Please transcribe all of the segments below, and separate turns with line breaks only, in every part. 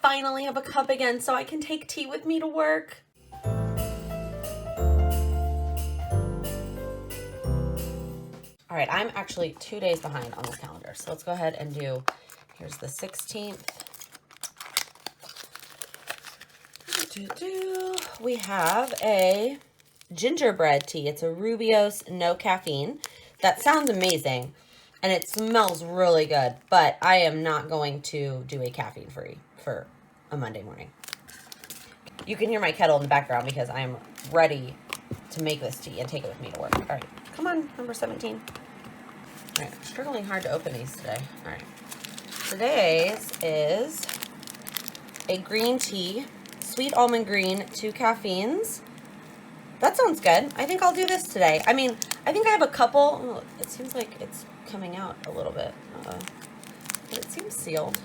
finally have a cup again so I can take tea with me to work. All right, I'm actually 2 days behind on this calendar. So let's go ahead and do, here's the 16th. We have a gingerbread tea. It's a Rubio's, no caffeine. That sounds amazing, and it smells really good, but I am not going to do a caffeine-free for a Monday morning. You can hear my kettle in the background because I am ready to make this tea and take it with me to work. All right, come on, number 17. All right, I'm struggling hard to open these today. All right, today's is a green tea, sweet almond green, 2 caffeines. That sounds good. I think I'll do this today. I mean, I think I have a couple. Oh, it seems like it's coming out a little bit. But it seems sealed.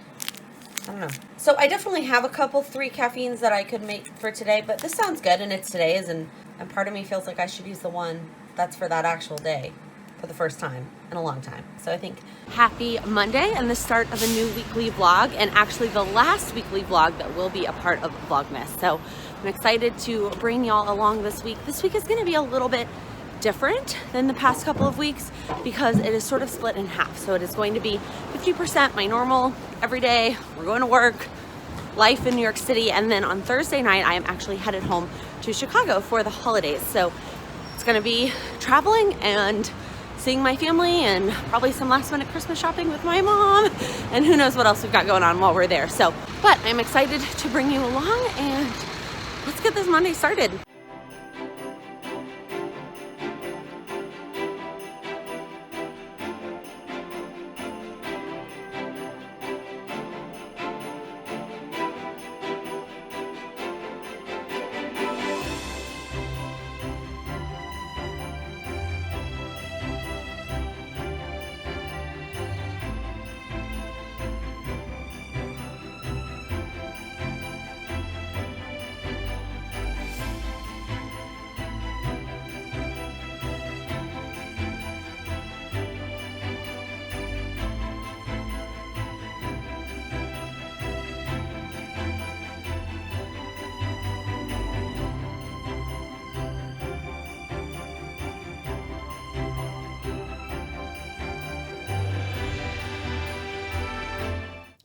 I don't know. So I definitely have a couple 3 caffeines that I could make for today, but this sounds good, and it's today's, and part of me feels like I should use the one that's for that actual day for the first time in a long time. So I think happy Monday and the start of a new weekly vlog, and actually the last weekly vlog that will be a part of Vlogmas. So I'm excited to bring y'all along this week. This week is going to be a little bit different than the past couple of weeks because it is sort of split in half. So it is going to be 50% my normal every day, we're going to work, life in New York City, and then on Thursday night I am actually headed home to Chicago for the holidays. So it's going to be traveling and seeing my family and probably some last minute Christmas shopping with my mom, and who knows what else we've got going on while we're there. So, but I'm excited to bring you along, and let's get this Monday started.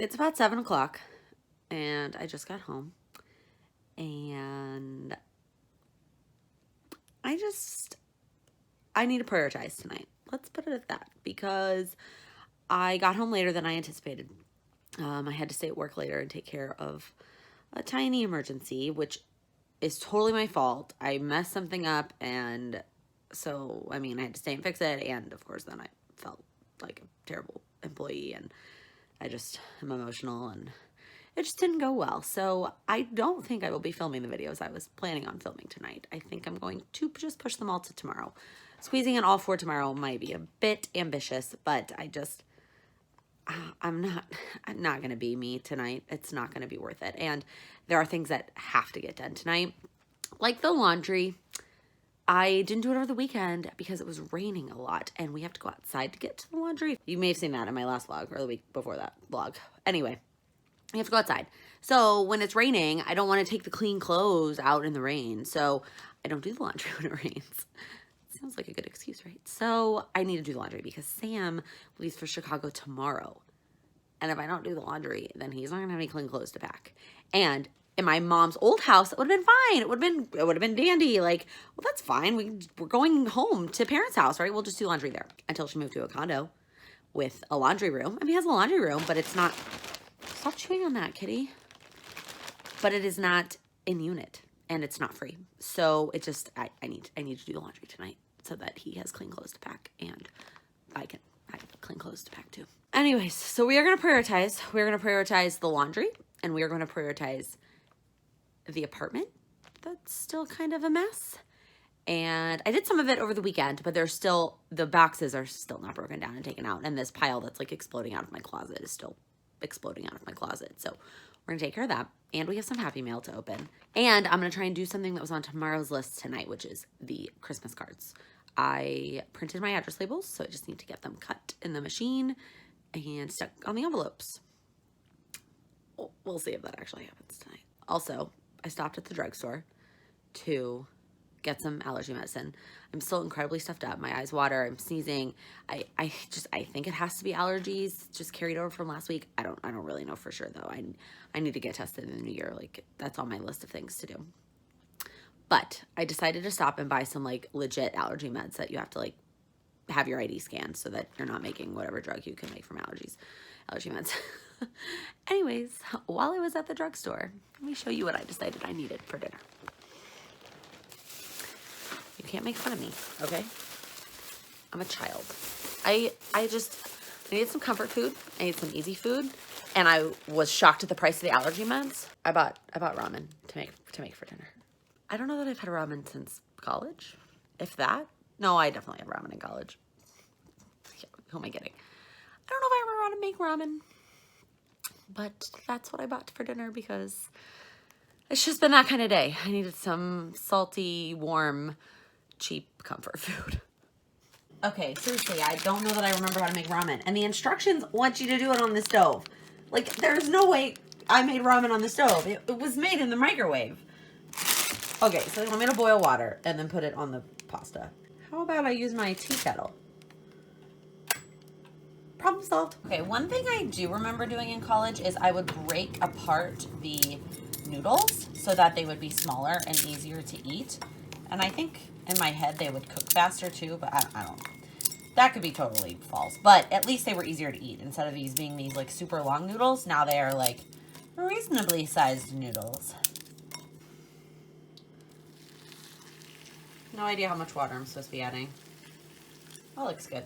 It's about 7 o'clock and I just got home, and I need to prioritize tonight. Let's put it at that, because I got home later than I anticipated. I had to stay at work later and take care of a tiny emergency, which is totally my fault. I messed something up, and so, I mean, I had to stay and fix it, and of course then I felt like a terrible employee, and I just am emotional, and it just didn't go well. So I don't think I will be filming the videos I was planning on filming tonight. I think I'm going to just push them all to tomorrow. Squeezing in all 4 tomorrow might be a bit ambitious, but I'm not going to be me tonight. It's not going to be worth it. And there are things that have to get done tonight, like the laundry. I didn't do it over the weekend because it was raining a lot, and we have to go outside to get to the laundry. You may have seen that in my last vlog, or the week before that vlog. Anyway, you have to go outside. So when it's raining, I don't want to take the clean clothes out in the rain. So I don't do the laundry when it rains. Sounds like a good excuse, right? So I need to do the laundry because Sam leaves for Chicago tomorrow. And if I don't do the laundry, then he's not going to have any clean clothes to pack. And in my mom's old house, it would have been fine. It would have been dandy. Like, well, that's fine. We're going home to parents' house, right? We'll just do laundry there until she moved to a condo with a laundry room. I mean, he has a laundry room, but it's not. Stop chewing on that, kitty. But it is not in unit, and it's not free. So it just I need to do the laundry tonight so that he has clean clothes to pack, and I have clean clothes to pack too. Anyways, so we are going to prioritize. We're going to prioritize the laundry, and we are going to prioritize the apartment that's still kind of a mess. And I did some of it over the weekend, but the boxes are still not broken down and taken out, and this pile that's like exploding out of my closet is still exploding out of my closet. So we're gonna take care of that, and we have some Happy Mail to open, and I'm gonna try and do something that was on tomorrow's list tonight, which is the Christmas cards. I printed my address labels, so I just need to get them cut in the machine and stuck on the envelopes. we'll see if that actually happens tonight. Also, I stopped at the drugstore to get some allergy medicine. I'm still incredibly stuffed up. My eyes water. I'm sneezing. I think it has to be allergies just carried over from last week. I don't really know for sure though. I need to get tested in the new year. Like, that's on my list of things to do. But I decided to stop and buy some like legit allergy meds that you have to like have your ID scanned so that you're not making whatever drug you can make from allergy meds. Anyways, while I was at the drugstore, let me show you what I decided I needed for dinner. You can't make fun of me, okay? I'm a child. I needed some comfort food. I needed some easy food. And I was shocked at the price of the allergy meds. I bought ramen to make for dinner. I don't know that I've had ramen since college, if that. No, I definitely had ramen in college. Who am I kidding? I don't know if I ever want to make ramen, but that's what I bought for dinner because it's just been that kind of day. I needed some salty, warm, cheap comfort food. Okay, seriously, I don't know that I remember how to make ramen. And the instructions want you to do it on the stove. Like, there's no way I made ramen on the stove. It was made in the microwave. Okay, so they want me to boil water and then put it on the pasta. How about I use my tea kettle? Problem solved. Okay, one thing I do remember doing in college is I would break apart the noodles so that they would be smaller and easier to eat. And I think in my head they would cook faster too, but I don't know. That could be totally false. But at least they were easier to eat. Instead of these being these like super long noodles, now they are like reasonably sized noodles. No idea how much water I'm supposed to be adding. That looks good.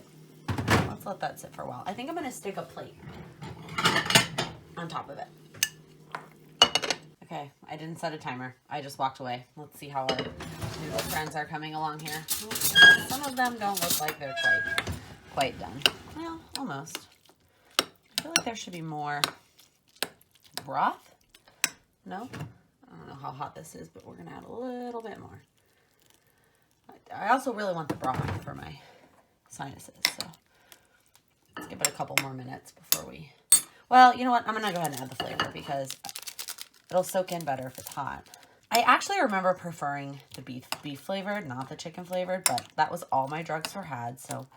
Let's let that sit for a while. I think I'm going to stick a plate on top of it. Okay, I didn't set a timer. I just walked away. Let's see how our noodle friends are coming along here. Some of them don't look like they're quite done. Well, almost. I feel like there should be more broth. No? I don't know how hot this is, but we're going to add a little bit more. I also really want the broth for my sinuses, so let's give it a couple more minutes before we... Well, you know what? I'm going to go ahead and add the flavor because it'll soak in better if it's hot. I actually remember preferring the beef flavored, not the chicken flavored, but that was all my drugstore had, so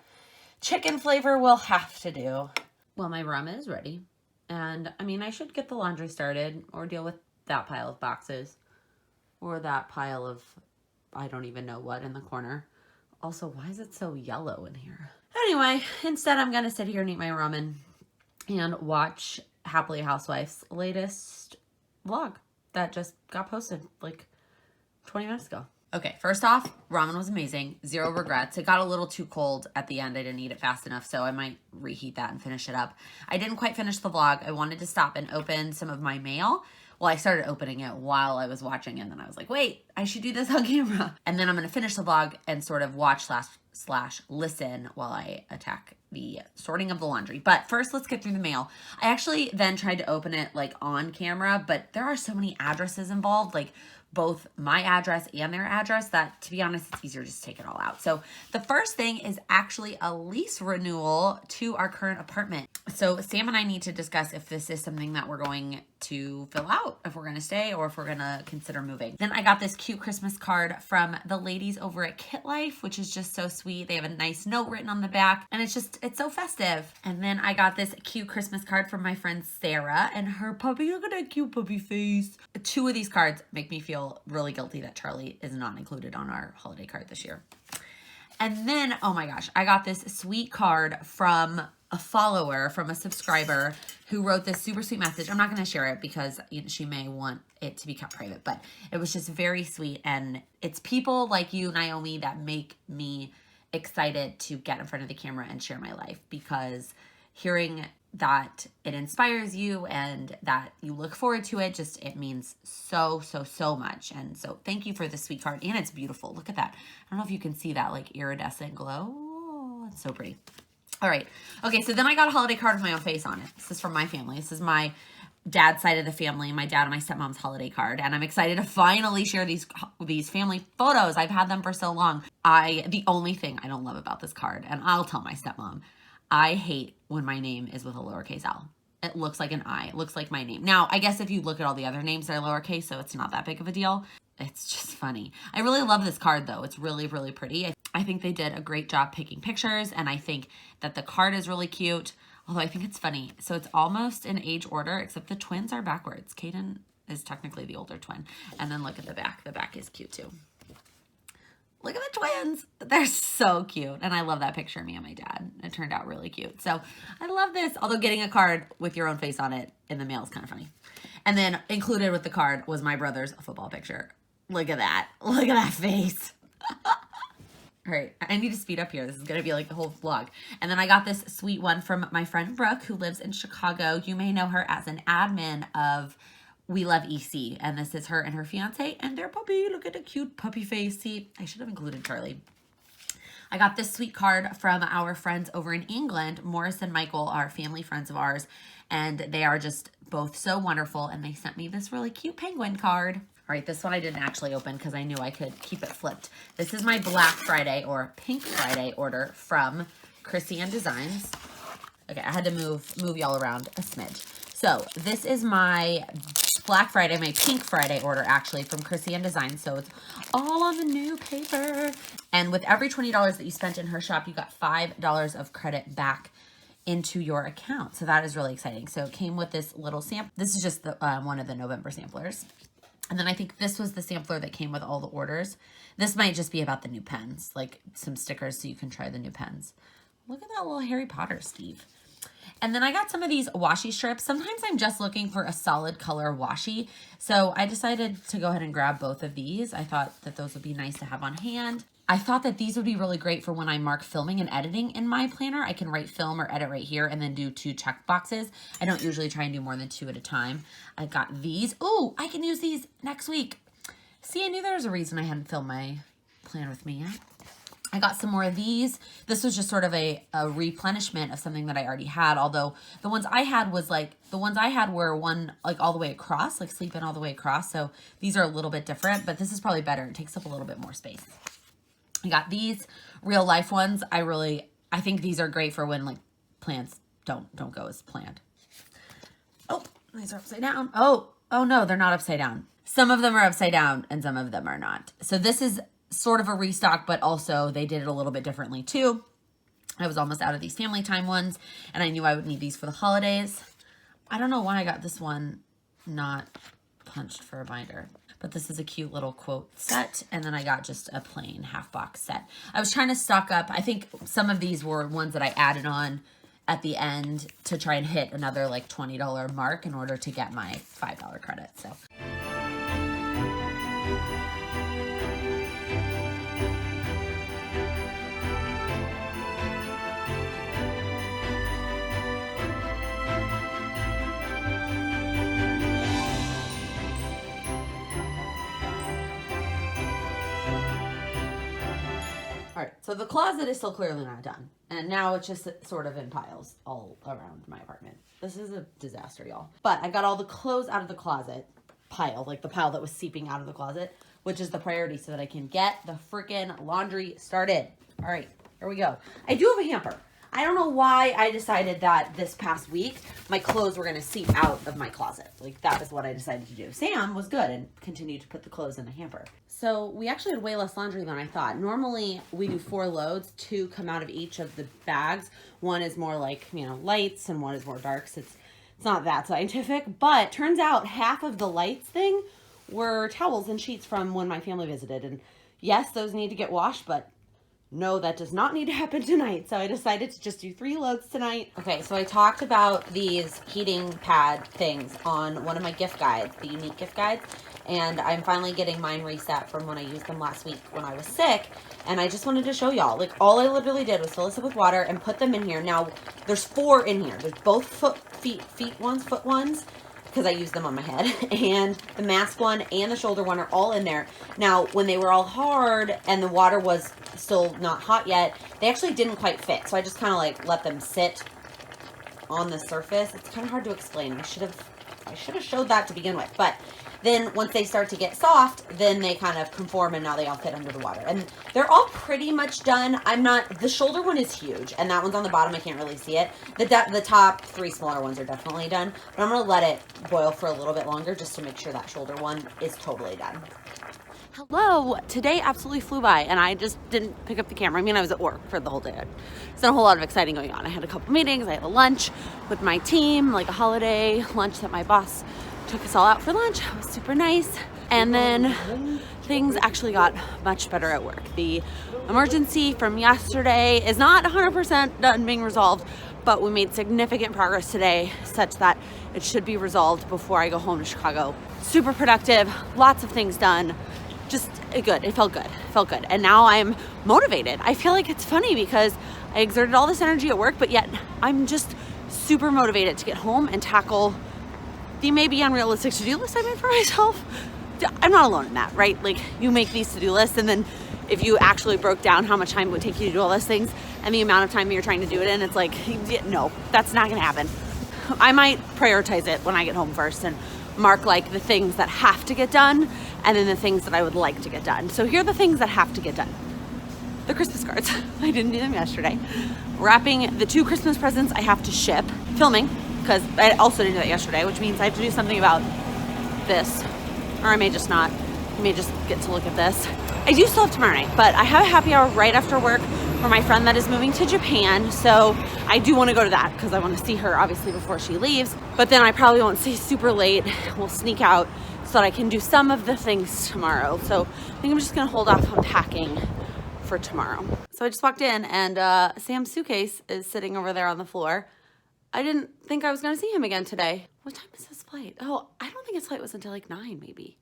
chicken flavor will have to do. Well, my ramen is ready, and I mean, I should get the laundry started or deal with that pile of boxes or that pile of I don't even know what in the corner. Also, why is it so yellow in here? Anyway, instead I'm going to sit here and eat my ramen and watch Happily Housewife's latest vlog that just got posted like 20 minutes ago. Okay, first off, ramen was amazing. Zero regrets. It got a little too cold at the end. I didn't eat it fast enough, so I might reheat that and finish it up. I didn't quite finish the vlog. I wanted to stop and open some of my mail. Well, I started opening it while I was watching, and then I was like, wait, I should do this on camera. And then I'm going to finish the vlog and sort of watch slash listen while I attack the sorting of the laundry. But first, let's get through the mail. I actually then tried to open it like on camera, but there are so many addresses involved, like both my address and their address, that to be honest, it's easier just to take it all out. So the first thing is actually a lease renewal to our current apartment. So Sam and I need to discuss if this is something that we're going to fill out, if we're going to stay or if we're going to consider moving. Then I got this cute Christmas card from the ladies over at Kit Life, which is just so sweet. They have a nice note written on the back and it's so festive. And then I got this cute Christmas card from my friend Sarah and her puppy. Look at that cute puppy face. Two of these cards make me feel really guilty that Charlie is not included on our holiday card this year. And then, oh my gosh, I got this sweet card from a follower, from a subscriber who wrote this super sweet message. I'm not going to share it because she may want it to be kept private, but it was just very sweet. And it's people like you, Naomi, that make me excited to get in front of the camera and share my life, because hearing that it inspires you and that you look forward to it, it means so much. And so thank you for the sweet card. And it's beautiful. Look at that. I don't know if you can see that like iridescent glow. Oh, it's so pretty. All right. Okay. So then I got a holiday card with my own face on it. This is from my family. This is my dad's side of the family, my dad and my stepmom's holiday card. And I'm excited to finally share these family photos. I've had them for so long. The only thing I don't love about this card, and I'll tell my stepmom, I hate when my name is with a lowercase l. it looks like an I. It looks like my name. Now, I guess if you look at all the other names, they're lowercase, so it's not that big of a deal. It's just funny. I really love this card though. It's really, really pretty. I think they did a great job picking pictures, and I think that the card is really cute. Although I think it's funny. So it's almost in age order, except the twins are backwards. Kaden is technically the older twin. And then look at the back. The back is cute too. Look at the twins. They're so cute. And I love that picture of me and my dad. It turned out really cute. So I love this. Although getting a card with your own face on it in the mail is kind of funny. And then included with the card was my brother's football picture. Look at that. Look at that face. All right, I need to speed up here. This is going to be like the whole vlog. And then I got this sweet one from my friend Brooke, who lives in Chicago. You may know her as an admin of We Love EC. And this is her and her fiance and their puppy. Look at the cute puppy face. See, I should have included Charlie. I got this sweet card from our friends over in England. Morris and Michael are family friends of ours. And they are just both so wonderful. And they sent me this really cute penguin card. All right, this one I didn't actually open because I knew I could keep it flipped. This is my Black Friday or Pink Friday order from Chrissy & Designs. Okay, I had to move y'all around a smidge. So this is my Black Friday, my Pink Friday order actually from Chrissy & Designs. So it's all on the new paper. And with every $20 that you spent in her shop, you got $5 of credit back into your account. So that is really exciting. So it came with this little sample. This is just the one of the November samplers. And then I think this was the sampler that came with all the orders. This might just be about the new pens, like some stickers so you can try the new pens. Look at that little Harry Potter, Steve. And then I got some of these washi strips. Sometimes I'm just looking for a solid color washi. So I decided to go ahead and grab both of these. I thought that those would be nice to have on hand. I thought that these would be really great for when I mark filming and editing in my planner. I can write film or edit right here and then do 2 check boxes. I don't usually try and do more than 2 at a time. I got these. Oh, I can use these next week. See, I knew there was a reason I hadn't filmed my plan with me yet. I got some more of these. This was just sort of a replenishment of something that I already had. Although the ones I had were one like all the way across, like sleep in all the way across. So these are a little bit different, but this is probably better. It takes up a little bit more space. I got these real life ones. I think these are great for when like plans don't go as planned. Oh, these are upside down. Oh no, they're not upside down. Some of them are upside down and some of them are not. So this is sort of a restock, but also they did it a little bit differently too. I was almost out of these family time ones and I knew I would need these for the holidays. I don't know why I got this one not punched for a binder. But this is a cute little quote set. And then I got just a plain half box set. I was trying to stock up. I think some of these were ones that I added on at the end to try and hit another like $20 mark in order to get my $5 credit. So. All right, so the closet is still clearly not done. And now it's just sort of in piles all around my apartment. This is a disaster, y'all. But I got all the clothes out of the closet pile, like the pile that was seeping out of the closet, which is the priority so that I can get the freaking laundry started. All right, here we go. I do have a hamper. I don't know why I decided that this past week my clothes were going to seep out of my closet. Like that is what I decided to do. Sam was good and continued to put the clothes in the hamper. So we actually had way less laundry than I thought. Normally we do 4 loads, 2 come out of each of the bags. One is more like, lights and one is more darks. It's not that scientific, but turns out half of the lights thing were towels and sheets from when my family visited. And yes, those need to get washed, but no, that does not need to happen tonight. So I decided to just do 3 loads tonight. Okay, so I talked about these heating pad things on one of my gift guides, the unique gift guides. And I'm finally getting mine reset from when I used them last week when I was sick. And I just wanted to show y'all, like all I literally did was fill this up with water and put them in here. Now there's 4 in here. There's both foot ones, because I used them on my head, and the mask one and the shoulder one are all in there. Now, when they were all hard and the water was still not hot yet, they actually didn't quite fit. So I just kind of like let them sit on the surface. It's kind of hard to explain. I should have showed that to begin with, but Then once they start to get soft, then they kind of conform and now they all fit under the water. And they're all pretty much done. The shoulder one is huge and that one's on the bottom. I can't really see it. The top 3 smaller ones are definitely done, but I'm going to let it boil for a little bit longer just to make sure that shoulder one is totally done. Hello, today absolutely flew by and I just didn't pick up the camera. I mean, I was at work for the whole day. There's not a whole lot of exciting going on. I had a couple meetings, I had a lunch with my team, like a holiday lunch that my boss took us all out for lunch. It was super nice. And then things actually got much better at work. The emergency from yesterday is not 100% done being resolved, but we made significant progress today such that it should be resolved before I go home to Chicago. Super productive, lots of things done. Just good. It felt good. And now I'm motivated. I feel like it's funny because I exerted all this energy at work, but yet I'm just super motivated to get home and tackle the maybe unrealistic to-do list I made for myself. I'm not alone in that, right? Like, you make these to-do lists, and then if you actually broke down how much time it would take you to do all those things and the amount of time you're trying to do it in, it's like, no, that's not gonna happen. I might prioritize it when I get home first and mark like the things that have to get done and then the things that I would like to get done. So here are the things that have to get done. The Christmas cards. I didn't do them yesterday. Wrapping the 2 Christmas presents I have to ship. Filming, because I also didn't do that yesterday, which means I have to do something about this. Or I may just not. I may just get to look at this. I do still have tomorrow night, but I have a happy hour right after work for my friend that is moving to Japan. So I do want to go to that because I want to see her obviously before she leaves. But then I probably won't stay super late. We'll sneak out so that I can do some of the things tomorrow. So I think I'm just going to hold off on packing for tomorrow. So I just walked in and Sam's suitcase is sitting over there on the floor. I didn't think I was going to see him again today. What time is his flight? Oh, I don't think his flight was until like 9 maybe.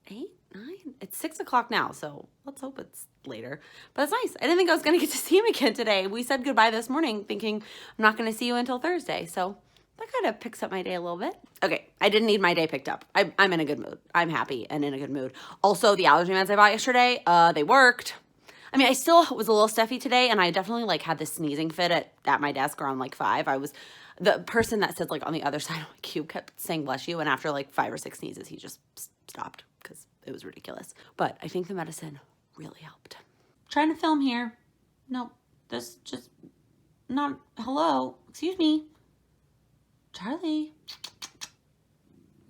8, 9? It's 6 o'clock now, so let's hope it's later. But it's nice. I didn't think I was going to get to see him again today. We said goodbye this morning thinking I'm not going to see you until Thursday. So that kind of picks up my day a little bit. Okay, I didn't need my day picked up. I'm in a good mood. I'm happy and in a good mood. Also, the allergy meds I bought yesterday, they worked. I mean, I still was a little stuffy today, and I definitely like had this sneezing fit at my desk around like 5. The person that sits like on the other side of my cube kept saying bless you, and after like 5 or 6 sneezes, he just stopped because it was ridiculous. But I think the medicine really helped. Trying to film here. No, this just not, hello, excuse me. Charlie,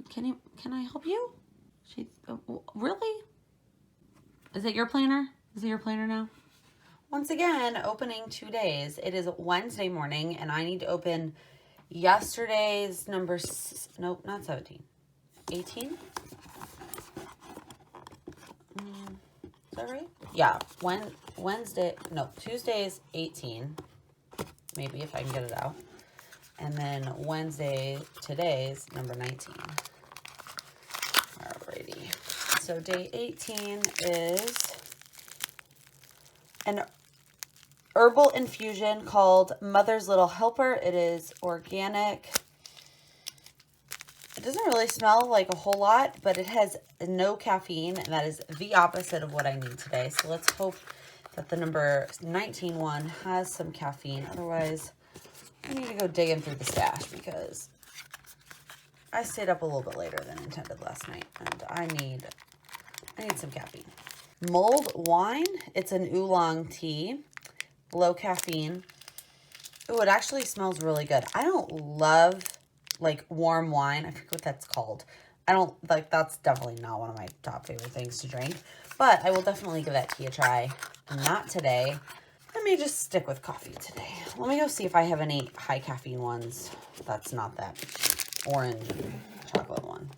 can I help you? Really? Is it your planner? Is it your planner now? Once again, opening 2 days. It is Wednesday morning, and I need to open yesterday's nope, not 17. 18? Is that right? Yeah, Tuesday's 18. Maybe if I can get it out. And then today's number 19. Alrighty. So day 18 is an herbal infusion called Mother's Little Helper. It is organic. It doesn't really smell like a whole lot, but it has no caffeine, and that is the opposite of what I need today. So let's hope that the number 19 one has some caffeine. Otherwise, I need to go digging through the stash because I stayed up a little bit later than intended last night, and I need some caffeine. Mulled wine. It's an oolong tea, low caffeine. Oh, it actually smells really good. I don't love like warm wine. I forget what that's called. I don't like, that's definitely not one of my top favorite things to drink, but I will definitely give that tea a try. Not today. Let me just stick with coffee today. Let me go see if I have any high caffeine ones. That's not that orange and chocolate one.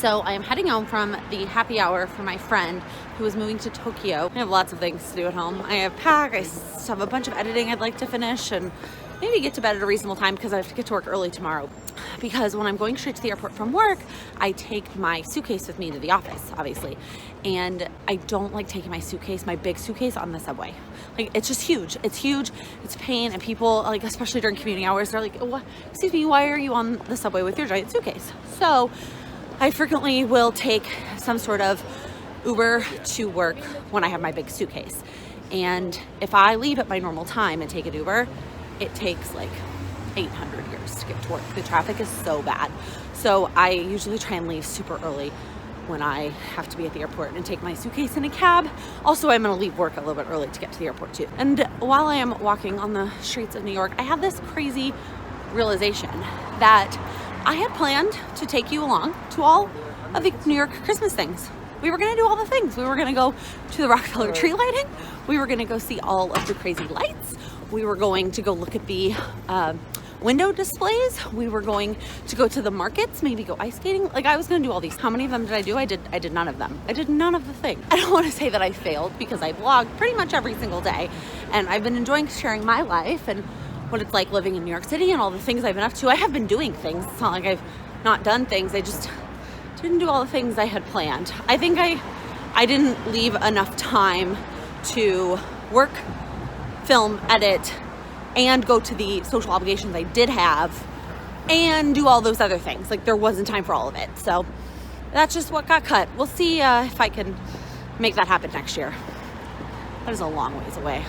So I am heading home from the happy hour for my friend who is moving to Tokyo. I have lots of things to do at home. I have pack, I have a bunch of editing I'd like to finish, and maybe get to bed at a reasonable time because I have to get to work early tomorrow. Because when I'm going straight to the airport from work, I take my suitcase with me to the office, obviously. And I don't like taking my suitcase, my big suitcase, on the subway. Like, it's just huge. It's huge. It's a pain. And people, like, especially during commuting hours, they're like, what? Excuse me, why are you on the subway with your giant suitcase? So I frequently will take some sort of Uber to work when I have my big suitcase. And if I leave at my normal time and take an Uber, it takes like 800 years to get to work. The traffic is so bad. So I usually try and leave super early when I have to be at the airport and take my suitcase in a cab. Also, I'm gonna leave work a little bit early to get to the airport too. And while I am walking on the streets of New York, I had this crazy realization that I had planned to take you along to all of the New York Christmas things. We were gonna do all the things. We were gonna go to the Rockefeller tree lighting. We were gonna go see all of the crazy lights. We were going to go look at the window displays. We were going to go to the markets, maybe go ice skating. Like, I was gonna do all these. How many of them did I do? I did none of them. I did none of the things. I don't wanna say that I failed because I vlog pretty much every single day. And I've been enjoying sharing my life and what it's like living in New York City and all the things I've been up to. I have been doing things. It's not like I've not done things. I just didn't do all the things I had planned. I think I didn't leave enough time to work, film, edit, and go to the social obligations I did have and do all those other things. Like, there wasn't time for all of it. So that's just what got cut. We'll see if I can make that happen next year. That is a long ways away.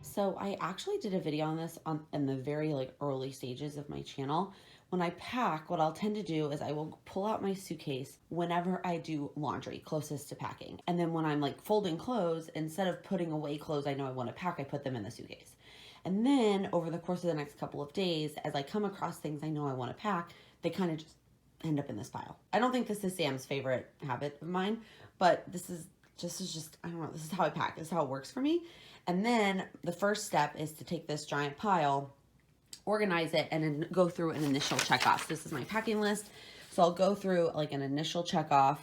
So I actually did a video on this in the very early stages of my channel. When I pack, what I'll tend to do is I will pull out my suitcase whenever I do laundry closest to packing. And then when I'm folding clothes, instead of putting away clothes I know I want to pack, I put them in the suitcase. And then over the course of the next couple of days, as I come across things I know I want to pack, they kind of just end up in this pile. I don't think this is Sam's favorite habit of mine, but this is just, I don't know, this is how I pack. This is how it works for me. And then the first step is to take this giant pile, organize it, and then go through an initial checkoff. This is my packing list. So I'll go through an initial checkoff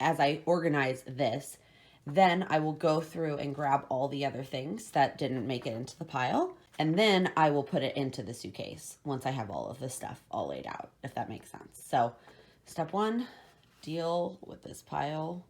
as I organize this. Then I will go through and grab all the other things that didn't make it into the pile. And then I will put it into the suitcase once I have all of this stuff all laid out, if that makes sense. So step one, deal with this pile.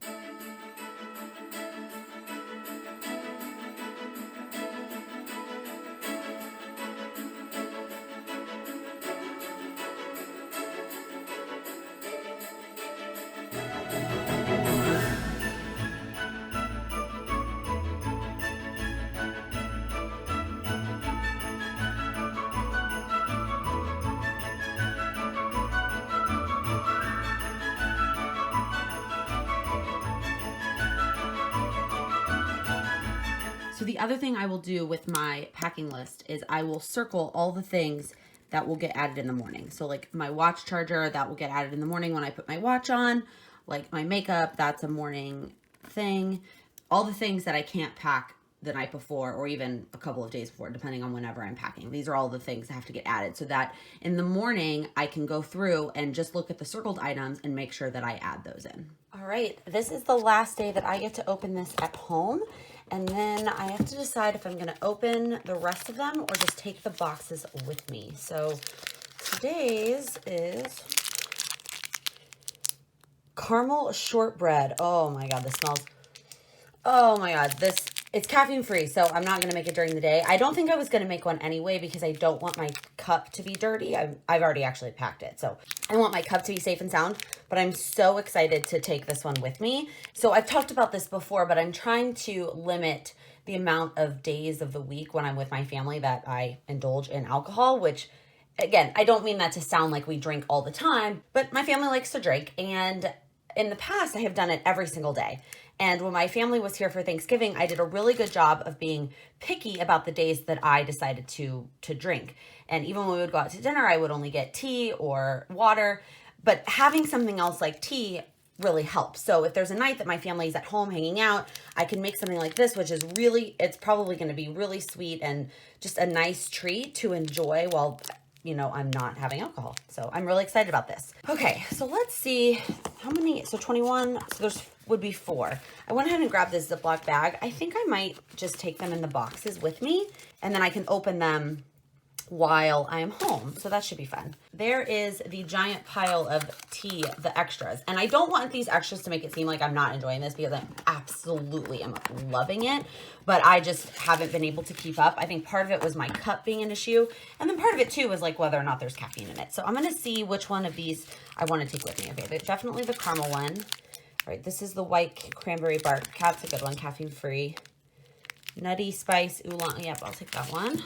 So the other thing I will do with my packing list is I will circle all the things that will get added in the morning. So my watch charger, that will get added in the morning when I put my watch on. My makeup, that's a morning thing. All the things that I can't pack the night before or even a couple of days before, depending on whenever I'm packing. These are all the things that have to get added so that in the morning I can go through and just look at the circled items and make sure that I add those in. All right, this is the last day that I get to open this at home. And then I have to decide if I'm going to open the rest of them or just take the boxes with me. So today's is caramel shortbread. Oh my God, this smells, oh my God, it's caffeine free, so I'm not going to make it during the day. I don't think I was going to make one anyway because I don't want my cup to be dirty. I've already actually packed it, so I want my cup to be safe and sound, but I'm so excited to take this one with me. So I've talked about this before, but I'm trying to limit the amount of days of the week when I'm with my family that I indulge in alcohol, which, again, I don't mean that to sound like we drink all the time, but my family likes to drink, and in the past, I have done it every single day. And when my family was here for Thanksgiving, I did a really good job of being picky about the days that I decided to drink. And even when we would go out to dinner, I would only get tea or water. But having something else like tea really helps. So if there's a night that my family's at home hanging out, I can make something like this, which is really, it's probably going to be really sweet and just a nice treat to enjoy while, you know, I'm not having alcohol. So I'm really excited about this. Okay, so let's see how many, so 21, so there's would be 4. I went ahead and grabbed this Ziploc bag. I think I might just take them in the boxes with me, and then I can open them while I am home. So that should be fun. There is the giant pile of tea, the extras. And I don't want these extras to make it seem like I'm not enjoying this, because I absolutely am loving it, but I just haven't been able to keep up. I think part of it was my cup being an issue. And then part of it too was like whether or not there's caffeine in it. So I'm going to see which one of these I want to take with me. Okay, definitely the caramel one. All right, this is the white cranberry bark. That's a good one, caffeine free. Nutty spice oolong. Yep, I'll take that one.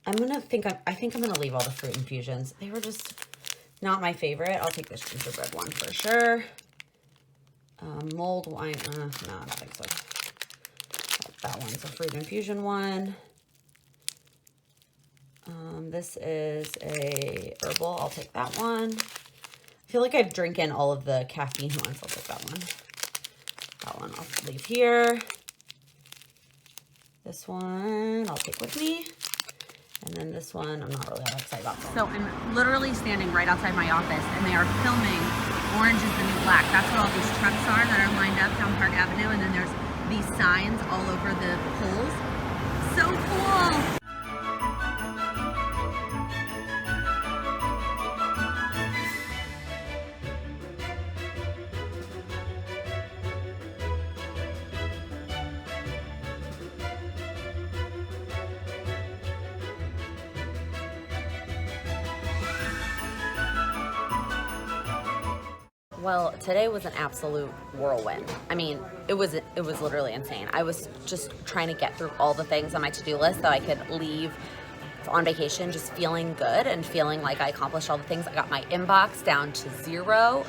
I think I'm gonna leave all the fruit infusions. They were just not my favorite. I'll take this gingerbread one for sure. Mulled wine. No, I don't think so. That one's a fruit infusion one. This is a herbal. I'll take that one. I feel like I've drinking all of the caffeine ones. I'll take that one. That one I'll leave here. This one I'll take with me. And then this one, I'm not really that excited about.
So I'm literally standing right outside my office, and they are filming Orange is the New Black. That's what all these trucks are that are lined up down Park Avenue, and then there's these signs all over the poles. So cool!
Well, today was an absolute whirlwind. I mean, it was literally insane. I was just trying to get through all the things on my to-do list so I could leave on vacation just feeling good and feeling like I accomplished all the things. I got my inbox down to 0.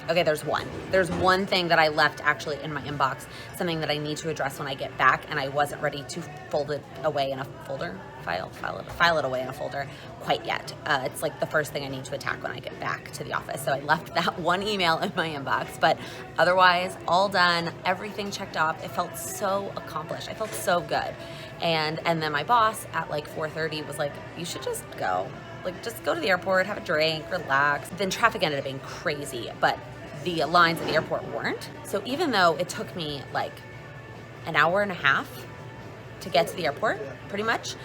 Okay, there's one. There's one thing that I left actually in my inbox, something that I need to address when I get back, and I wasn't ready to fold it away in a folder, file it away in a folder quite yet. It's like the first thing I need to attack when I get back to the office. So I left that one email in my inbox, but otherwise all done, everything checked off. It felt so accomplished. I felt so good. And then my boss at like 4:30 was like, you should just go. Like, just go to the airport, have a drink, relax. Then traffic ended up being crazy, but the lines at the airport weren't. So even though it took me like an hour and a half to get to the airport, pretty much,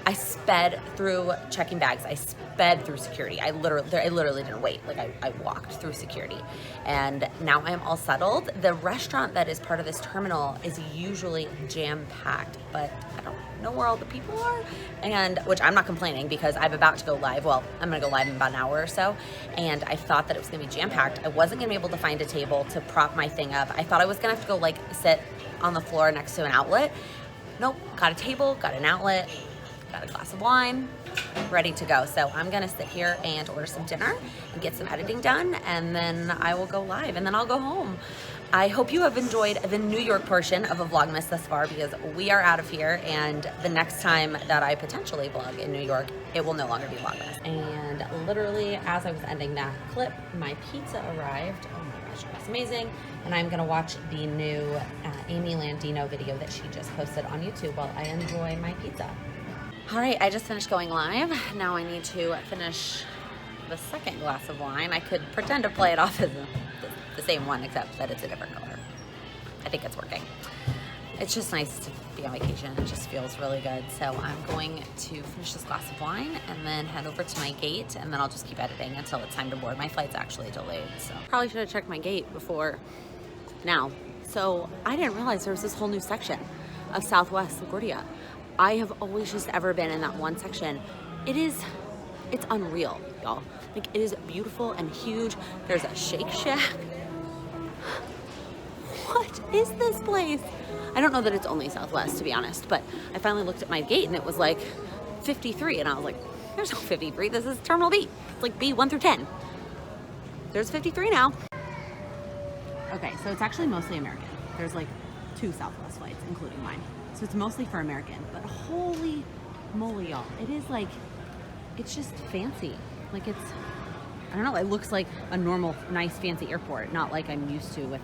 I sped through checking bags. I sped through security. I literally didn't wait. Like I walked through security, and now I am all settled. The restaurant that is part of this terminal is usually jam-packed, but I don't know where all the people are, and which I'm not complaining because I'm about to go live. Well, I'm gonna go live in about an hour or so, and I thought that it was gonna be jam-packed. I wasn't gonna be able to find a table to prop my thing up. I thought I was gonna have to go like sit on the floor next to an outlet. Nope, got a table, got an outlet, got a glass of wine, ready to go. So I'm gonna sit here and order some dinner and get some editing done, and then I will go live, and then I'll go home. I hope you have enjoyed the New York portion of a Vlogmas thus far, because we are out of here, and the next time that I potentially vlog in New York, it will no longer be Vlogmas. And literally, as I was ending that clip, my pizza arrived. Oh my gosh, that's amazing. And I'm gonna watch the new Amy Landino video that she just posted on YouTube while I enjoy my pizza. All right, I just finished going live. Now I need to finish the second glass of wine. I could pretend to play it off as the same one, except that it's a different color. I think it's working. It's just nice to be on vacation. It just feels really good. So I'm going to finish this glass of wine and then head over to my gate, and then I'll just keep editing until it's time to board. My flight's actually delayed, so. Probably should have checked my gate before now. So I didn't realize there was this whole new section of Southwest LaGuardia. I have always just ever been in that one section. It's unreal, y'all. Like, it is beautiful and huge. There's a Shake Shack. What is this place? I don't know that it's only Southwest, to be honest, but I finally looked at my gate and it was like 53, and I was like, there's no 53, this is Terminal B. It's like B 1 through 10.
There's 53 now. Okay, so it's actually mostly American. There's like 2 Southwest flights, including mine. So it's mostly for American, but holy moly, y'all. It is like, it's just fancy. Like it's, I don't know, it looks like a normal, nice, fancy airport, not like I'm used to with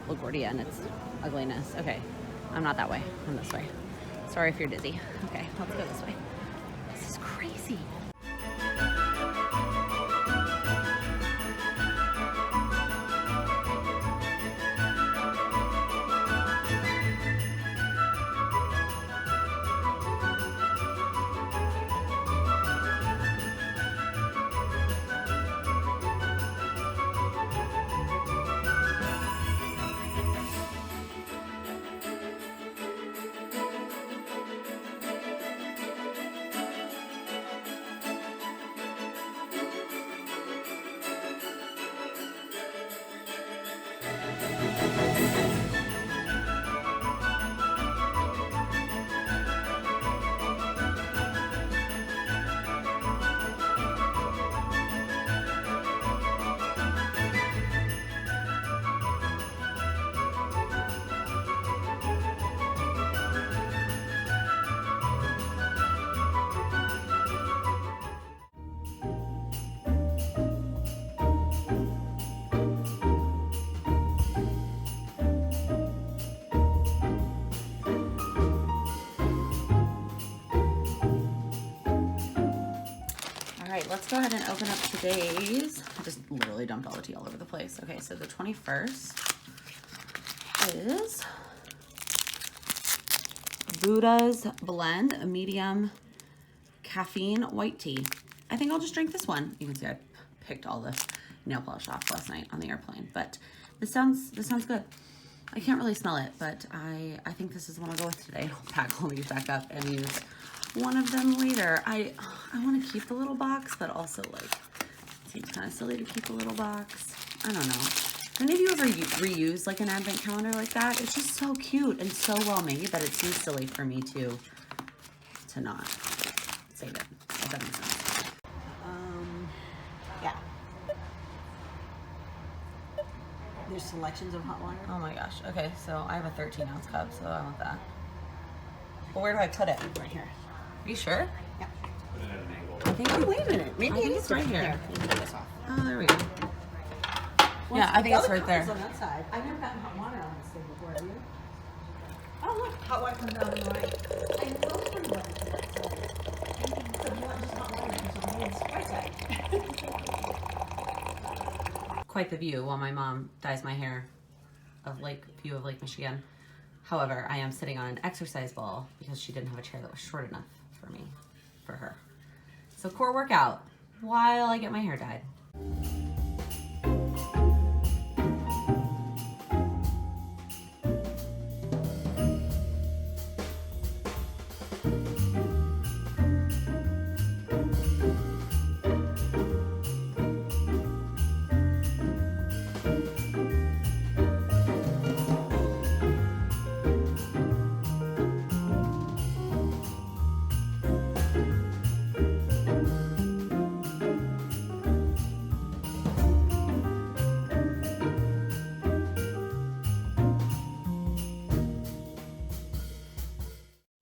LaGuardia and its ugliness. Okay, I'm not that way, I'm this way. Sorry if you're dizzy. Okay, let's go this way. This is crazy. All right, let's go ahead and open up today's. I just literally dumped all the tea all over the place. Okay, so the 21st is Buddha's Blend, a medium caffeine white tea. I think I'll just drink this one. You can see I picked all the nail polish off last night on the airplane, but this sounds good. I can't really smell it, but I think this is the one I'll go with today. I'll pack all these back up and use one of them later. I want to keep the little box, but also like it seems kind of silly to keep a little box. I don't know. Have any of you ever reused like an advent calendar like that? It's just so cute and so well made that it seems silly for me to not save it. If that makes sense. Yeah.
There's selections of hot water.
Oh my gosh. Okay, so I have a 13-ounce cup, so I want that. But where do I put it?
Right here.
Are you sure?
Yeah.
I think.
Wait a minute. Maybe
I think
it's right here. Let me take this off.
Oh, there we go. Yeah, I think it's right there.
On that side. I've never gotten hot water on this thing before. Have you? Oh look, hot water comes out on the right. I know pretty well it's that side. So you want just hot water comes on the right side.
Quite the view while my mom dyes my hair of Lake Michigan. However, I am sitting on an exercise ball because she didn't have a chair that was short enough for her. So core workout while I get my hair dyed.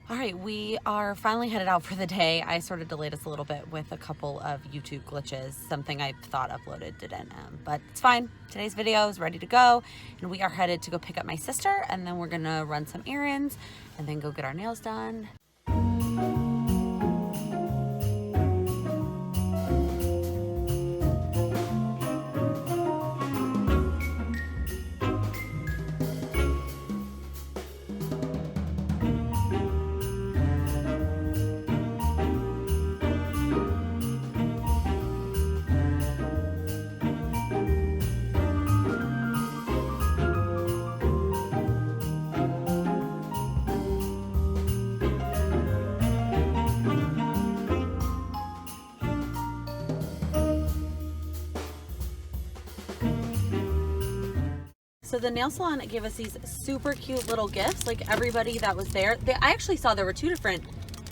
All right, we are finally headed out for the day. I sort of delayed us a little bit with a couple of YouTube glitches. Something I thought uploaded didn't, but it's fine. Today's video is ready to go, and we are headed to go pick up my sister, and then we're gonna run some errands, and then go get our nails done. So the nail salon gave us these super cute little gifts, like everybody that was there. I actually saw there were 2 different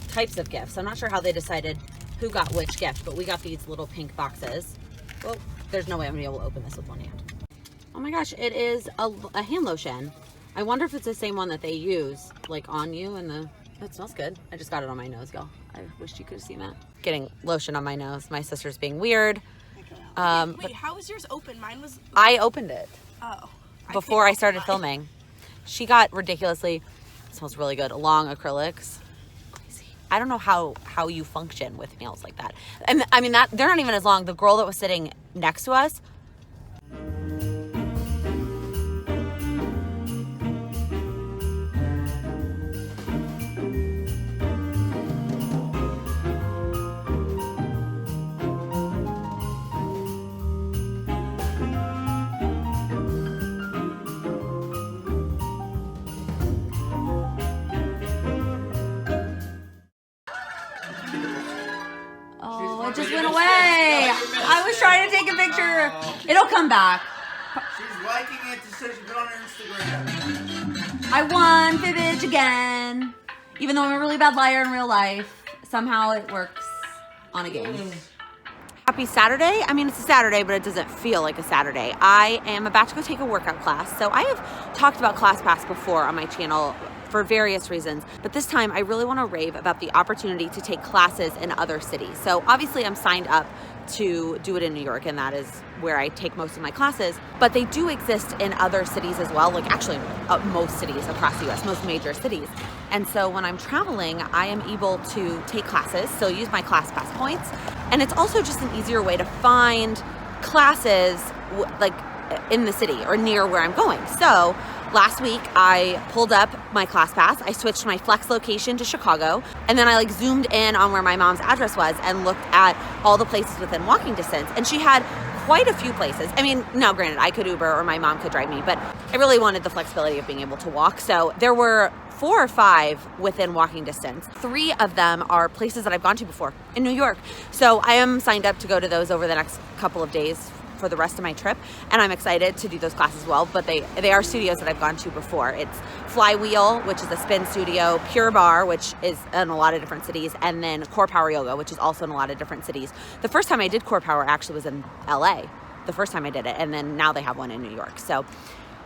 types of gifts. I'm not sure how they decided who got which gift, but we got these little pink boxes. Well, there's no way I'm gonna be able to open this with one hand. Oh my gosh, it is a hand lotion. I wonder if it's the same one that they use, like on you and the, it smells good. I just got it on my nose, y'all. I wish you could have seen that. Getting lotion on my nose. My sister's being weird.
Wait, how was yours open? Mine was...
I opened it.
Oh.
Before I started filming. She got ridiculously, it smells really good, long acrylics. Crazy. I don't know how you function with nails like that. And I mean, that they're not even as long. The girl that was sitting next to us, it just went away. I was trying to take a picture. It'll come back.
She's liking it so she can put it on her Instagram.
I won Fibbage again. Even though I'm a really bad liar in real life, somehow it works on a game. Happy Saturday. I mean, it's a Saturday, but it doesn't feel like a Saturday. I am about to go take a workout class. So I have talked about ClassPass before on my channel for various reasons, but this time I really want to rave about the opportunity to take classes in other cities. So obviously I'm signed up to do it in New York, and that is where I take most of my classes, but they do exist in other cities as well, like actually most cities across the US, most major cities. And so when I'm traveling, I am able to take classes, so use my ClassPass points, and it's also just an easier way to find classes like in the city or near where I'm going. So last week I pulled up my ClassPass, I switched my flex location to Chicago, and then I like zoomed in on where my mom's address was and looked at all the places within walking distance, and she had quite a few places. I mean, now granted, I could Uber or my mom could drive me, but I really wanted the flexibility of being able to walk. So there were 4 or 5 within walking distance. 3 of them are places that I've gone to before in New York. So I am signed up to go to those over the next couple of days for the rest of my trip, and I'm excited to do those classes as well, but they are studios that I've gone to before. It's Flywheel, which is a spin studio, Pure Barre, which is in a lot of different cities, and then Core Power Yoga, which is also in a lot of different cities. The first time I did Core Power actually was in LA, the first time I did it, and then now they have one in New York. So,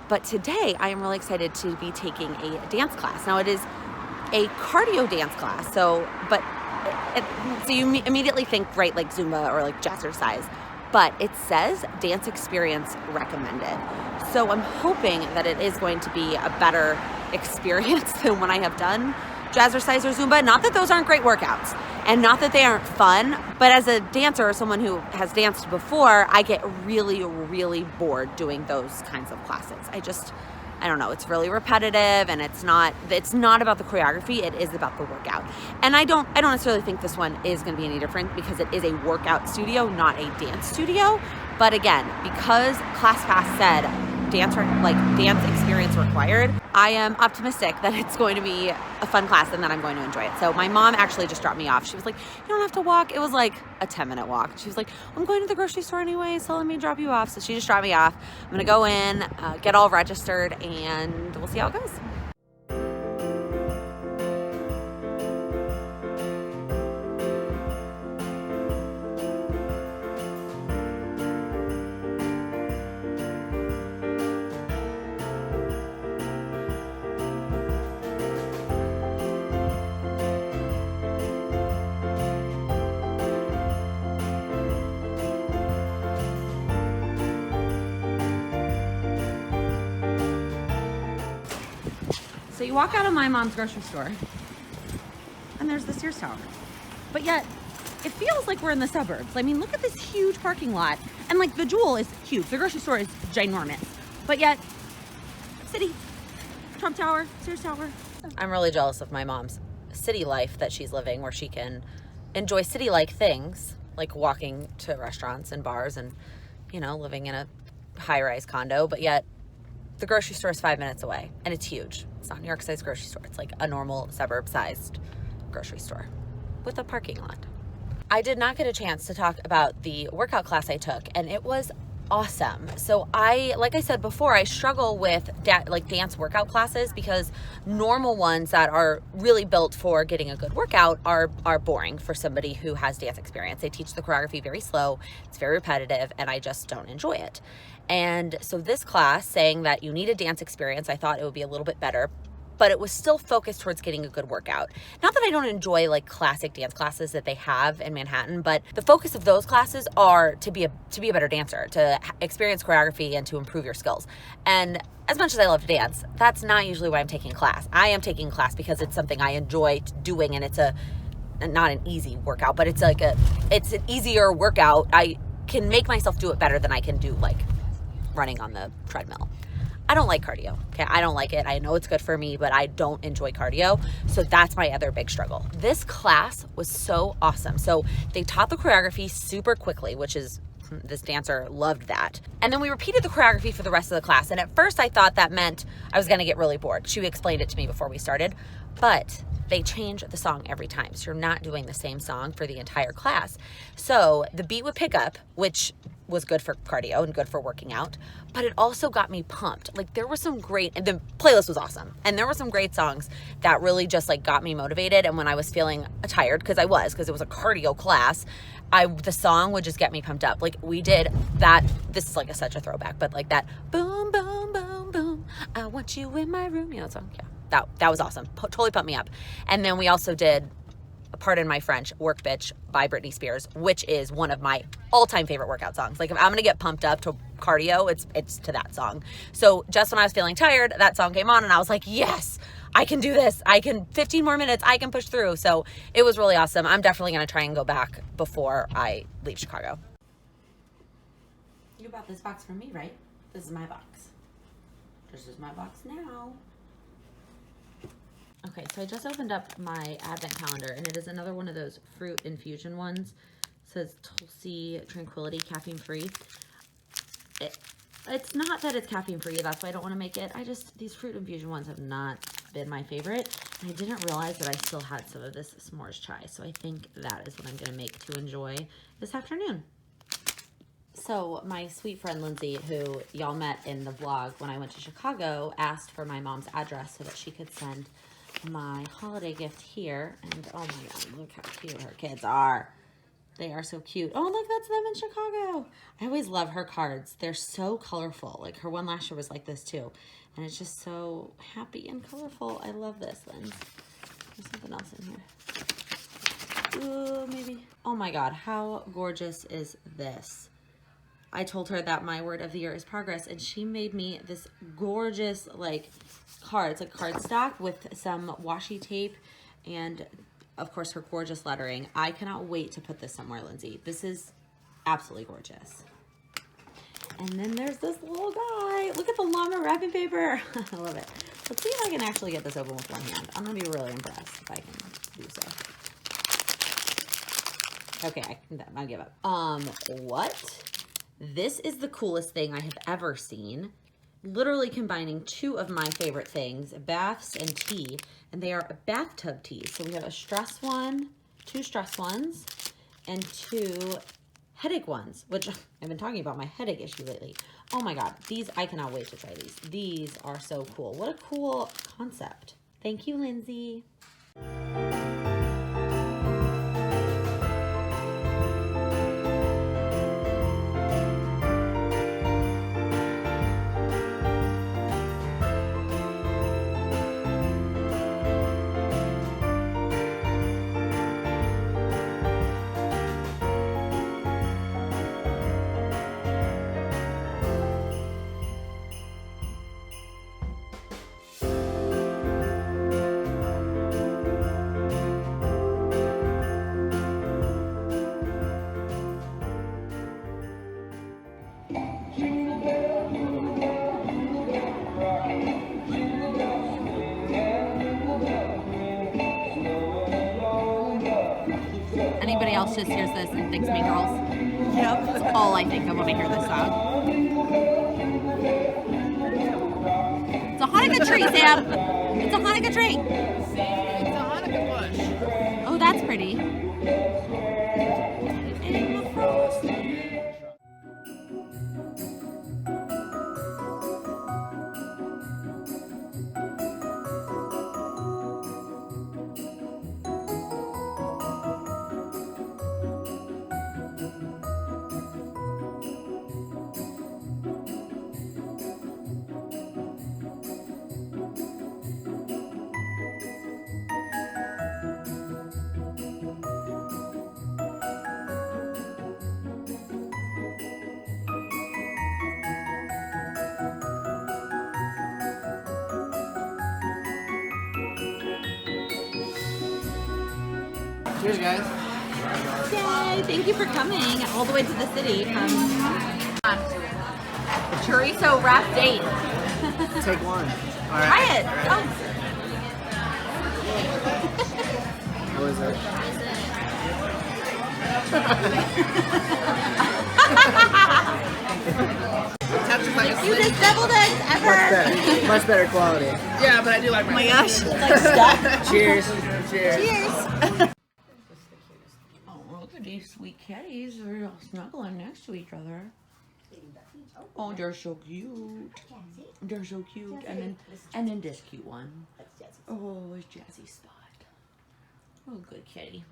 but today I am really excited to be taking a dance class. Now it is a cardio dance class, so you immediately think, right, like Zumba or like jazzercise, but it says dance experience recommended. So I'm hoping that it is going to be a better experience than when I have done jazzercise or Zumba. Not that those aren't great workouts and not that they aren't fun, but as a dancer or someone who has danced before, I get really, really bored doing those kinds of classes. I don't know, it's really repetitive, and it's not about the choreography, it is about the workout. And I don't necessarily think this one is gonna be any different because it is a workout studio, not a dance studio. But again, because ClassPass said dance experience required, I am optimistic that it's going to be a fun class and that I'm going to enjoy it. So my mom actually just dropped me off. She was like, you don't have to walk. It was like a 10-minute walk. She was like, I'm going to the grocery store anyway, so let me drop you off. So she just dropped me off. I'm gonna go in, get all registered, and we'll see how it goes. So you walk out of my mom's grocery store and there's the Sears Tower. But yet it feels like we're in the suburbs. I mean, look at this huge parking lot. And like the Jewel is huge. The grocery store is ginormous. But yet, city, Trump Tower, Sears Tower. I'm really jealous of my mom's city life that she's living, where she can enjoy city-like things like walking to restaurants and bars and, you know, living in a high-rise condo, but yet the grocery store is 5 minutes away, and it's huge. It's not New York-sized grocery store. It's like a normal suburb-sized grocery store with a parking lot. I did not get a chance to talk about the workout class I took, and it was awesome. So like I said before, I struggle with like dance workout classes because normal ones that are really built for getting a good workout are boring for somebody who has dance experience. They teach the choreography very slow, it's very repetitive, and I just don't enjoy it. And so this class, saying that you need a dance experience, I thought it would be a little bit better, but it was still focused towards getting a good workout. Not that I don't enjoy like classic dance classes that they have in Manhattan, but the focus of those classes are to be a better dancer, to experience choreography and to improve your skills. And as much as I love to dance, that's not usually why I'm taking class. I am taking class because it's something I enjoy doing, and it's not an easy workout, but it's an easier workout. I can make myself do it better than I can do like running on the treadmill. I don't like cardio, okay? I don't like it. I know it's good for me, but I don't enjoy cardio. So that's my other big struggle. This class was so awesome. So they taught the choreography super quickly, which is, this dancer loved that. And then we repeated the choreography for the rest of the class. And at first I thought that meant I was gonna get really bored. She explained it to me before we started, but they change the song every time. So you're not doing the same song for the entire class. So the beat would pick up, which was good for cardio and good for working out, but it also got me pumped. Like there were some great, and the playlist was awesome. And there were some great songs that really just like got me motivated. And when I was feeling tired, because it was a cardio class, the song would just get me pumped up. Like we did that, this is like such a throwback, but like that boom, boom, boom, boom, I want you in my room, you know that song? Yeah, that was awesome. Totally pumped me up. And then we also did, pardon my French, Work Bitch by Britney Spears, which is one of my all-time favorite workout songs. Like if I'm gonna get pumped up to cardio, it's to that song. So just when I was feeling tired, that song came on and I was like, yes, I can do this. 15 more minutes, I can push through. So it was really awesome. I'm definitely gonna try and go back before I leave Chicago.
You bought this box from me, right? This is my box. This is my box now. Okay, so I just opened up my advent calendar, and it is another one of those fruit infusion ones. It says Tulsi Tranquility, caffeine free. It's not that it's caffeine free, that's why I don't want to make it. These fruit infusion ones have not been my favorite. And I didn't realize that I still had some of this s'mores chai, so I think that is what I'm going to make to enjoy this afternoon. So my sweet friend Lindsay, who y'all met in the vlog when I went to Chicago, asked for my mom's address so that she could send my holiday gift here. And oh my god, look how cute her kids are. They are so cute. Oh, look, that's them in Chicago. I always love her cards. They're so colorful. Like her one last year was like this too, and it's just so happy and colorful. I love this one. There's something else in here. Ooh, maybe. Oh my god, how gorgeous is this? I told her that my word of the year is progress, and she made me this gorgeous like card. It's like cardstock with some washi tape and of course her gorgeous lettering. I cannot wait to put this somewhere, Lindsay. This is absolutely gorgeous. And then there's this little guy. Look at the llama wrapping paper. I love it. Let's see if I can actually get this open with one hand. I'm gonna be really impressed if I can do so. Okay, I give up. What? This is the coolest thing I have ever seen. Literally combining two of my favorite things, baths and tea, and they are bathtub teas. So we have a stress one, two stress ones, and two headache ones, which I've been talking about my headache issue lately. Oh my god, these, I cannot wait to try these. These are so cool. What a cool concept. Thank you, Lindsay.
Anybody else just hears this and thinks Mean Girls? Yep. That's all I think of when I hear this song. It's a Hanukkah tree, Sam. It's a Hanukkah tree.
It's a Hanukkah bush.
Oh, that's pretty.
Cheers, guys.
Yay! Thank you for coming all the way to the city from chorizo wrap date.
Take one. All right.
Try it. Oh.
What is it?
Cutest deviled eggs ever.
Much better quality. Yeah, but I do like my.
Oh my gosh, it's like stuck.
Cheers. Cheers.
Cheers.
Oh, look at these sweet kitties. They're all snuggling next to each other. Oh, they're so cute. They're so cute. And then this cute one. Oh, it's Jazzy Spot. Oh, good kitty.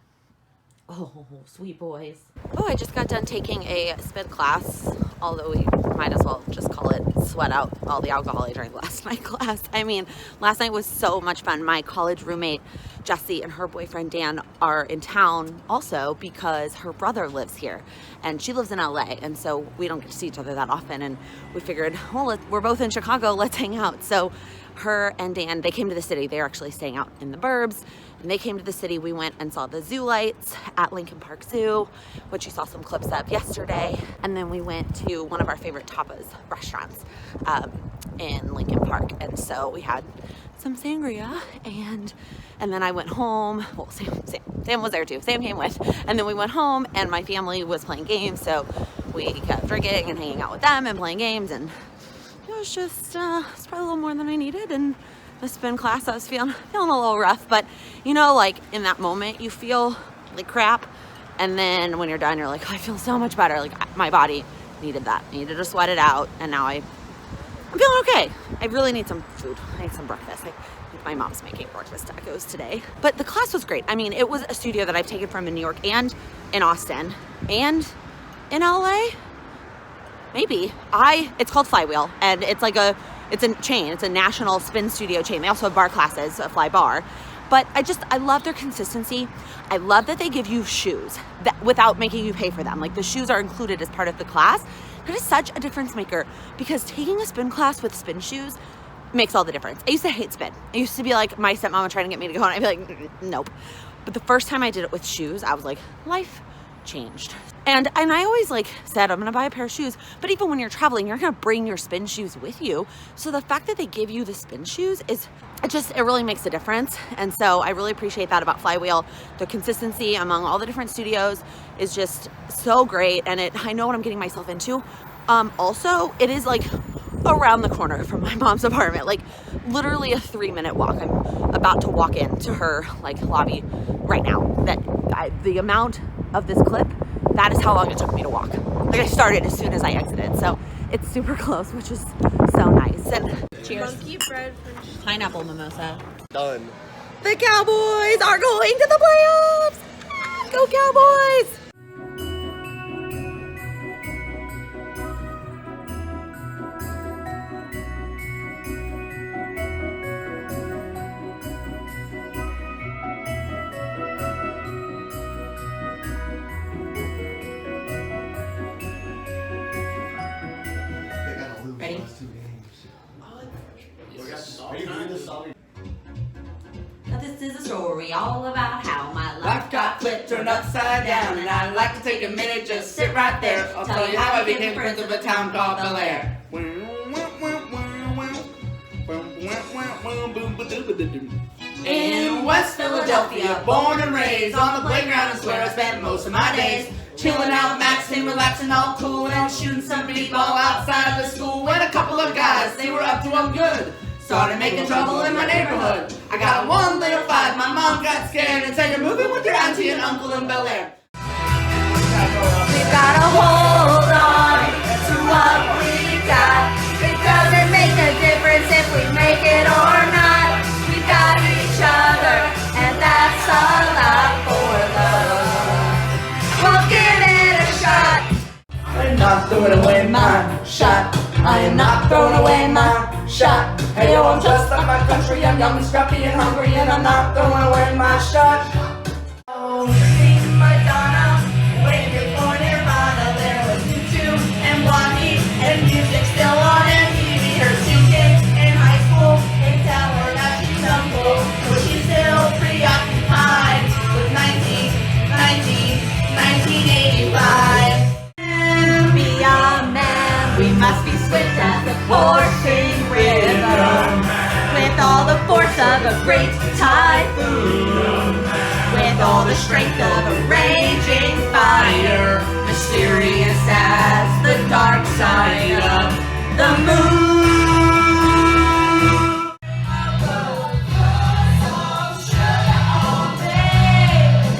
Oh, sweet boys.
Oh, I just got done taking a spin class, although we might as well just call it sweat out all the alcohol I drank last night class. I mean, last night was so much fun. My college roommate, Jessie, and her boyfriend, Dan, are in town also because her brother lives here. And she lives in LA, and so we don't get to see each other that often. And we figured, well, we're both in Chicago, let's hang out. So her and Dan, they came to the city. They're actually staying out in the burbs. And they came to the city. We went and saw the zoo lights at Lincoln Park Zoo, which you saw some clips of yesterday. And then we went to one of our favorite tapas restaurants in Lincoln Park. And so we had some sangria, and then I went home. Well, Sam was there too. Sam came with. And then we went home, and my family was playing games. So we kept drinking and hanging out with them and playing games. And it was just, it's probably a little more than I needed. And the spin class, I was feeling a little rough, but you know, like in that moment you feel like crap, and then when you're done you're like, oh, I feel so much better. Like my body needed that, needed to sweat it out, and now I'm feeling okay. I really need some food. I need some breakfast. My mom's making breakfast tacos today. But the class was great. I mean, it was a studio that I've taken from in New York and in Austin and in LA. Maybe. It's called Flywheel, and it's like it's a chain. It's a national spin studio chain. They also have bar classes, a fly bar. But I love their consistency. I love that they give you shoes without making you pay for them. Like the shoes are included as part of the class. That is such a difference maker, because taking a spin class with spin shoes makes all the difference. I used to hate spin. I used to be like, my stepmom trying to get me to go, and I'd be like, nope. But the first time I did it with shoes, I was like, life changed. And I always like said, I'm gonna buy a pair of shoes, but even when you're traveling, you're gonna bring your spin shoes with you. So the fact that they give you the spin shoes it really makes a difference. And so I really appreciate that about Flywheel. The consistency among all the different studios is just so great, and I know what I'm getting myself into. Also, it is like around the corner from my mom's apartment, like literally a 3-minute walk. I'm about to walk into her like lobby right now. The amount of this clip, that is how long it took me to walk. Like I started as soon as I exited, so it's super close, which is so nice. And cheers.
Monkey bread.
Pineapple mimosa.
Done.
The Cowboys are going to the playoffs. Go Cowboys!
Ready? Now this is a story all about how my life got flipped, turned upside down, and I'd like to take a minute, just sit right there. I'll tell you how I became prince of a town called Bel Air. In West Philadelphia, born and raised, on the playground is where I spent most of my days. Chilling out, maxing, relaxing, all cool, and shooting some b-ball outside of the school when a couple of guys, they were up to no good, started making trouble in my neighborhood. I got one little fight, my mom got scared and said, you're moving with your auntie and uncle in Bel Air.
We've gotta hold on to what we got. It doesn't make a difference if we make it or not. We got each other, and that's a lot for love. We'll give it a shot.
I'm not throwing away my shot. I am not throwing away my shot. Hey yo, I'm just like my country. I'm young and scrappy and hungry, and I'm not throwing away my shot.
Oh, sing Madonna, wait before Nirvana. There was U2 and Blondie, and music still on MTV. Her students in high school, they tell her that she's uncool, but she's still preoccupied with 19 coursing river, with all the force of a great typhoon, with all the strength of a raging fire, mysterious as the dark side of the moon.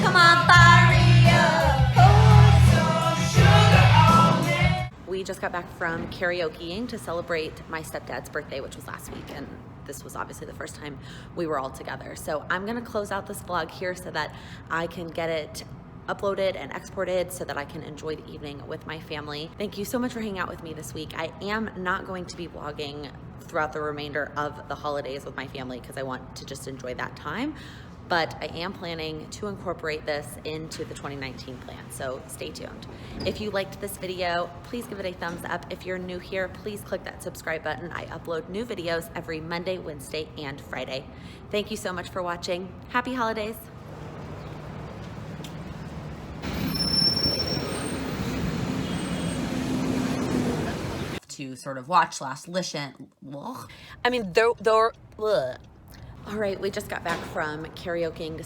Come on, fire up, pour some sugar on me. We just got back from karaokeing to celebrate my stepdad's birthday, which was last week, and this was obviously the first time we were all together. So I'm gonna close out this vlog here so that I can get it uploaded and exported so that I can enjoy the evening with my family. Thank you so much for hanging out with me this week. I am not going to be vlogging throughout the remainder of the holidays with my family because I want to just enjoy that time. But I am planning to incorporate this into the 2019 plan, so stay tuned. If you liked this video, please give it a thumbs up. If you're new here, please click that subscribe button. I upload new videos every Monday, Wednesday, and Friday. Thank you so much for watching. Happy holidays. To sort of watch / listen. I mean, all right, we just got back from karaokeing to